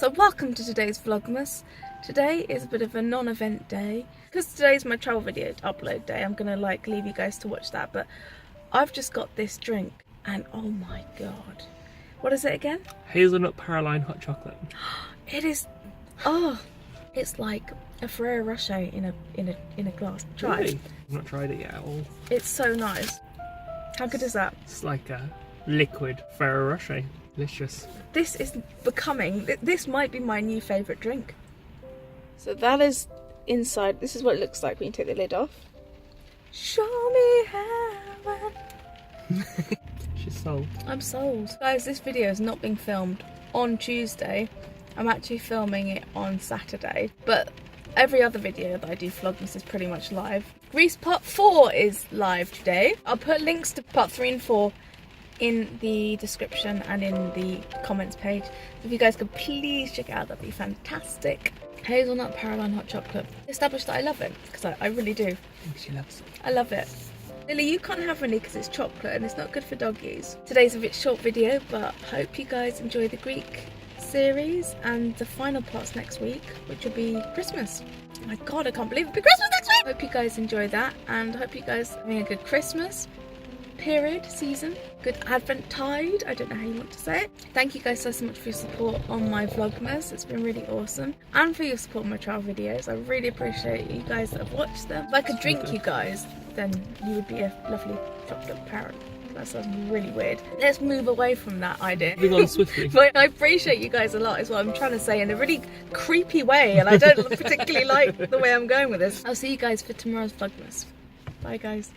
So welcome to today's Vlogmas. Today is a bit of a non-event day. Because today's my travel video upload day, I'm gonna leave you guys to watch that, but I've just got this drink and oh my god. What is it again? Hazelnut Paraline hot chocolate. It is, oh, it's like a Ferrero Rocher in a glass. Try Really? it. I've not tried it yet at all. It's so nice. How good is that? It's like a liquid Ferrero Rocher. Delicious. This is becoming, this might be my new favourite drink. So that is inside, this is what it looks like when you take the lid off. Show me how. She's sold. I'm sold. Guys, this video is not being filmed on Tuesday. I'm actually filming it on Saturday. But every other video that I do Vlogmas is pretty much live. Grease Part 4 is live today. I'll put links to Part 3 and 4 in the description and in the comments page. If you guys could please check it out, that'd be fantastic. Hazelnut Paraline hot chocolate. Establish that I love it, because I really do. She loves it. I love it. Lily, you can't have any because it's chocolate and it's not good for doggies. Today's a bit short video, but hope you guys enjoy the Greek series and the final parts next week, which will be Christmas. Oh my god, I can't believe it'll be Christmas next week! Hope you guys enjoy that, and hope you guys are having a good Christmas period, season, good Advent tide, I don't know how you want to say it. Thank you guys so much for your support on my Vlogmas, it's been really awesome, and for your support on my travel videos. I really appreciate you guys that have watched them. If I could drink you guys, then you would be a lovely chocolate parrot. That sounds really weird. Let's move away from that idea. Moving on swiftly. But I appreciate you guys a lot is what I'm trying to say, in a really creepy way, and I don't particularly like the way I'm going with this. I'll see you guys for tomorrow's Vlogmas. Bye guys.